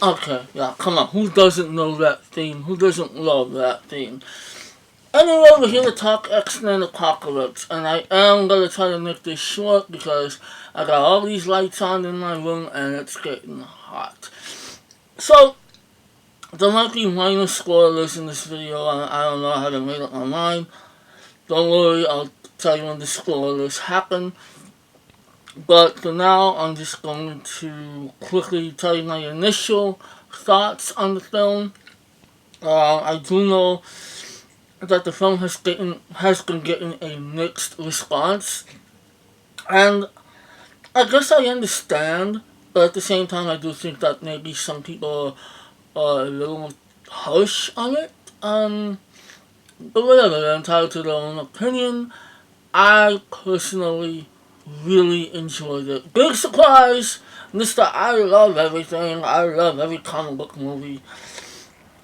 Okay, yeah, come on. Who doesn't know that theme? Who doesn't love that theme? Anyway, we're here to talk X-Men Apocalypse, and I am going to try to make this short because I got all these lights on in my room and it's getting hot. So, there might be minor spoilers in this video, and I don't know how to make up my mind. Don't worry, I'll tell you when the spoilers happen. But for now, I'm just going to quickly tell you my initial thoughts on the film. I do know that the film has been getting a mixed response, and I guess I understand, but at the same time, I do think that maybe some people are a little harsh on it. But whatever, they're entitled to their own opinion. I personally really enjoyed it. Big surprise! Mister, I love everything. I love every comic book movie.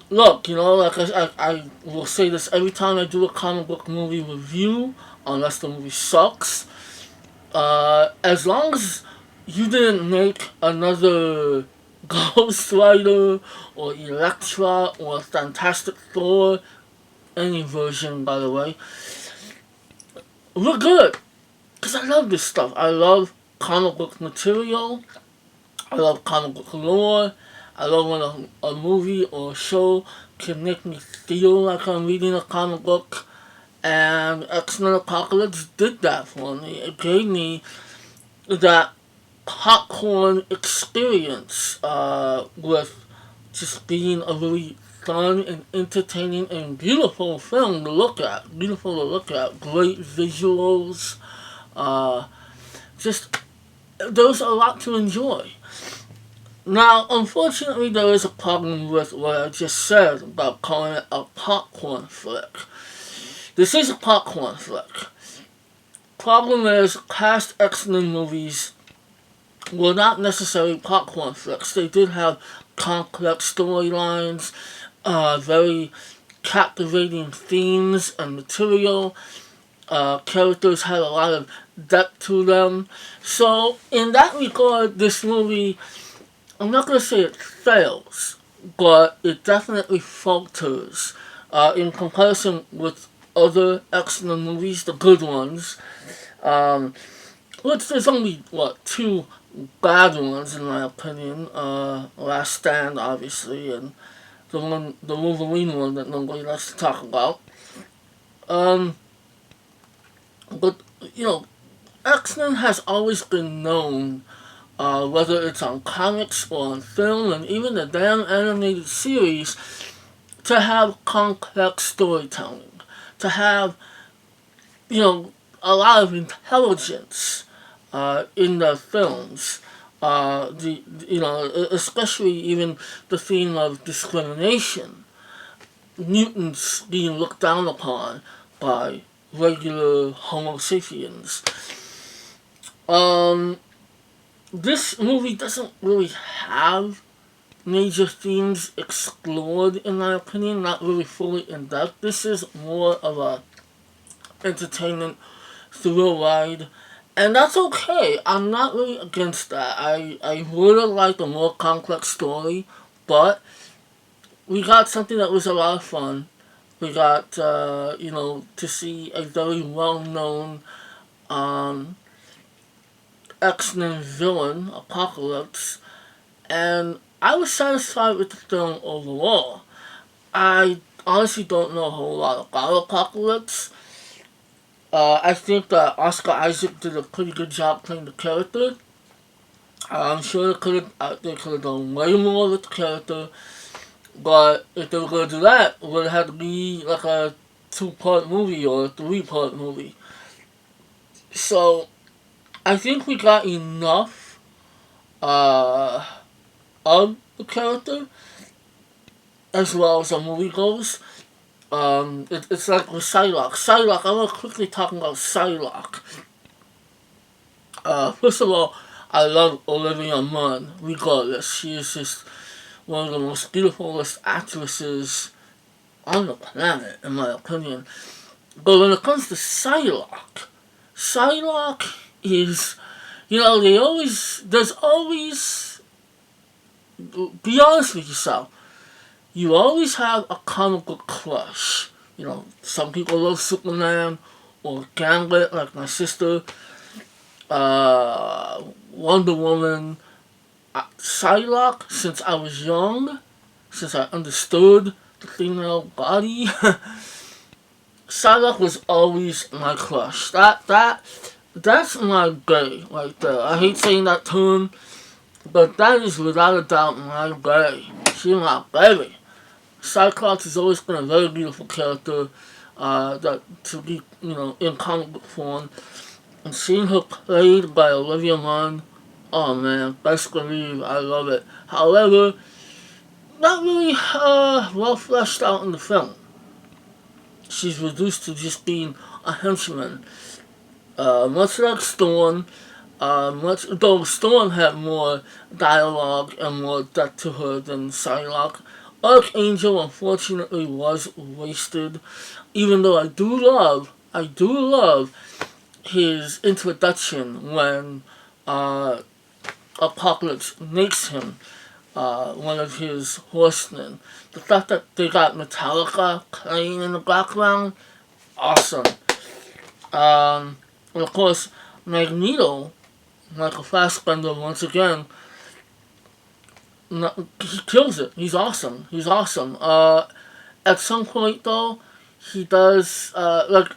Look, like I will say this every time I do a comic book movie review, unless the movie sucks. As long as you didn't make another Ghost Rider or Elektra or Fantastic Four, any version by the way, we're good. Because I love this stuff. I love comic book material. I love comic book lore. I love when a movie or a show can make me feel like I'm reading a comic book. And X-Men Apocalypse did that for me. It gave me that popcorn experience with just being a really fun and entertaining and beautiful film to look at. Beautiful to look at. Great visuals. Uh, just, there was a lot to enjoy. Now, unfortunately, there is a problem with what I just said about calling it a popcorn flick. This is a popcorn flick. Problem is, past X-Men movies were not necessarily popcorn flicks. They did have complex storylines, very captivating themes and material. Characters had a lot of depth to them. So, in that regard, this movie, I'm not going to say it fails, but it definitely falters in comparison with other X-Men movies, the good ones. Which there's only, two bad ones in my opinion. Last Stand, obviously, and the Wolverine one that nobody likes to talk about. But, X-Men has always been known, whether it's on comics or on film, and even the damn animated series, to have complex storytelling, to have, a lot of intelligence in the films. Especially even the theme of discrimination, mutants being looked down upon by regular Homo sapiens. This movie doesn't really have major themes explored, in my opinion, not really fully in depth. This is more of a entertainment thrill ride, and that's okay. I'm not really against that. I would have liked a more complex story, but we got something that was a lot of fun. We got, to see a very well-known X-Men villain, Apocalypse, and I was satisfied with the film overall. I honestly don't know a whole lot about Apocalypse. I think that Oscar Isaac did a pretty good job playing the character. I'm sure they could have done way more with the character, but if they were going to do that, it would have to be like a 2-part movie or a 3-part movie. So, I think we got enough of the character as well as the movie goes. It's like with Psylocke. I want to quickly talk about Psylocke. First of all, I love Olivia Munn, regardless. She is just one of the most beautifulest actresses on the planet, in my opinion. But when it comes to Psylocke is there's always, be honest with yourself, you always have a comic book crush. Some people love Superman or Gambit, like my sister, Wonder Woman, Psylocke, since I was young, since I understood the female body. Psylocke was always my crush. That's my bae right there. I hate saying that term, but that is without a doubt my bae. She's my baby. Cyclops has always been a very beautiful character that to be, in comic book form. And seeing her played by Olivia Munn, oh man, best believe I love it. However, not really well fleshed out in the film. She's reduced to just being a henchman. Much like Storm, though Storm had more dialogue and more depth to her than Psylocke, Archangel unfortunately was wasted. Even though I do love his introduction when Apocalypse makes him one of his horsemen. The fact that they got Metallica playing in the background, awesome. And of course, Magneto, Michael Fassbender, once again, he kills it. He's awesome. He's awesome. At some point, though, he does, the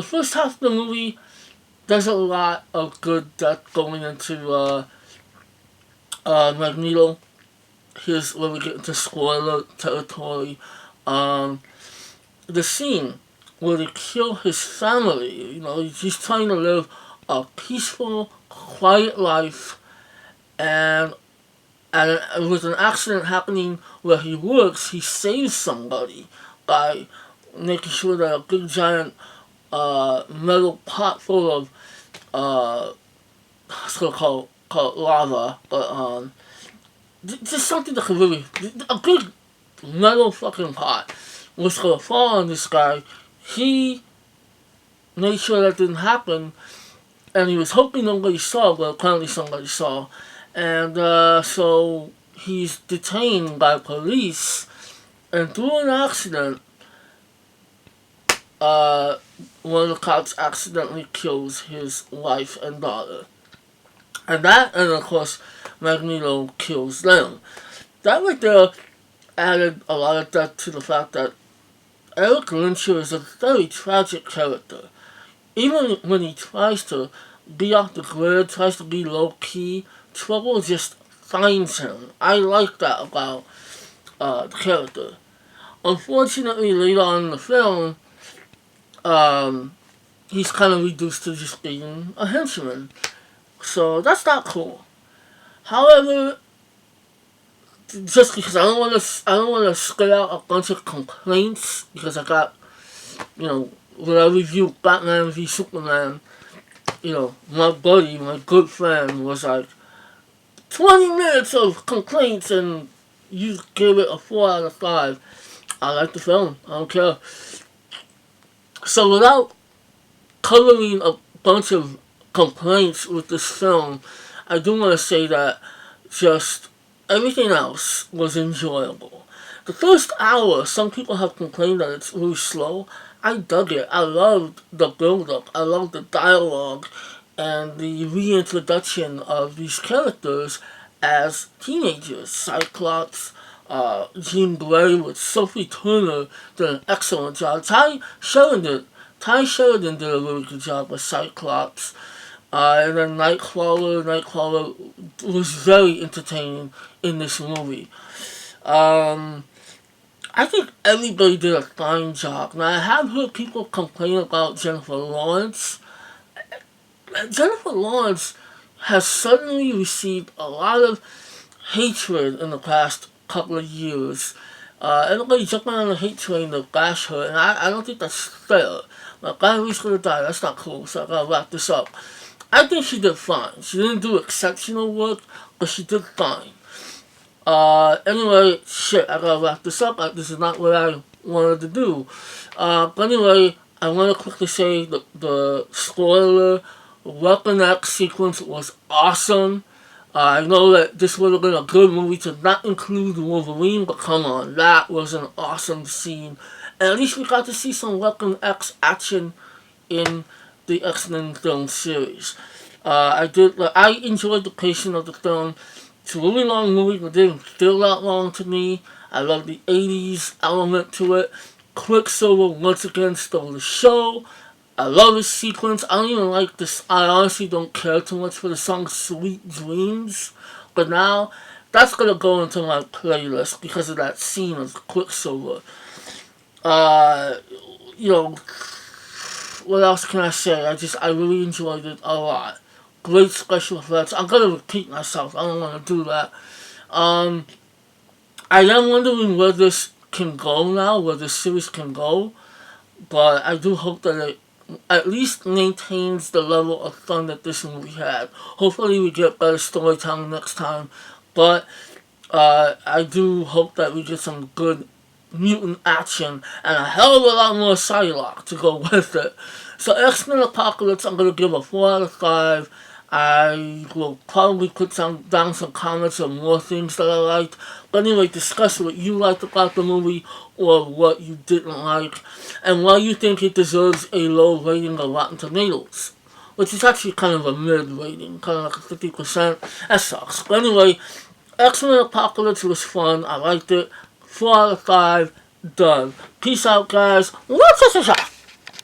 first half of the movie, there's a lot of good depth going into Magneto. Here's where we get into spoiler territory. The scene where they kill his family, he's trying to live a peaceful, quiet life, and with an accident happening where he works, he saves somebody by making sure that a big giant metal pot full of called lava, but just something that could really, a big metal fucking pot was gonna fall on this guy. He made sure that didn't happen, and he was hoping nobody saw, but apparently somebody saw. And so he's detained by police, and through an accident, one of the cops accidentally kills his wife and daughter. And of course, Magneto kills them. That right there added a lot of depth to the fact that Eric Lyncher is a very tragic character. Even when he tries to be off the grid, tries to be low key, trouble just finds him. I like that about the character. Unfortunately, later on in the film, he's kind of reduced to just being a henchman. So that's not cool. However, just because I don't want to spit out a bunch of complaints because I got, when I review Batman v Superman, my buddy, my good friend was like, 20 minutes of complaints and you gave it a 4 out of 5. I like the film. I don't care. So without covering a bunch of complaints with this film, I do want to say that just everything else was enjoyable. The first hour, some people have complained that it's really slow. I dug it. I loved the build-up. I loved the dialogue and the reintroduction of these characters as teenagers. Cyclops, Jean Grey with Sophie Turner did an excellent job. Ty Sheridan did a really good job with Cyclops. And then Nightcrawler was very entertaining in this movie. I think everybody did a fine job. Now, I have heard people complain about Jennifer Lawrence. Jennifer Lawrence has suddenly received a lot of hatred in the past couple of years. Everybody jumping on the hate train to bash her, and I don't think that's fair. Like, Larry's gonna die, that's not cool, so I gotta wrap this up. I think she did fine. She didn't do exceptional work, but she did fine. Anyway, shit, I gotta wrap this up. This is not what I wanted to do. But anyway, I want to quickly say the spoiler Weapon X sequence was awesome. I know that this would have been a good movie to not include Wolverine, but come on, that was an awesome scene. And at least we got to see some Weapon X action in the X-Men film series. I enjoyed the pacing of the film. It's a really long movie, but it didn't feel that long to me. I love the 80s element to it. Quicksilver once again stole the show. I love this sequence. I don't even like this. I honestly don't care too much for the song Sweet Dreams. But now, that's gonna go into my playlist because of that scene of Quicksilver. Uh, you know, what else can I say? I really enjoyed it a lot. Great special effects. I'm gonna repeat myself. I don't want to do that. Um, I am wondering where this can go now, where this series can go. But I do hope that it at least maintains the level of fun that this movie had. Hopefully we get better storytelling next time. But I do hope that we get some good mutant action and a hell of a lot more Psylocke to go with it. So X-Men Apocalypse, I'm going to give a 4 out of 5. I will probably put down some comments on more things that I liked. But anyway, discuss what you liked about the movie or what you didn't like and why you think it deserves a low rating on Rotten Tomatoes. Which is actually kind of a mid rating, kind of like a 50%. That sucks. But anyway, X-Men Apocalypse was fun. I liked it. 4 out of 5. Done. Peace out, guys. What's this?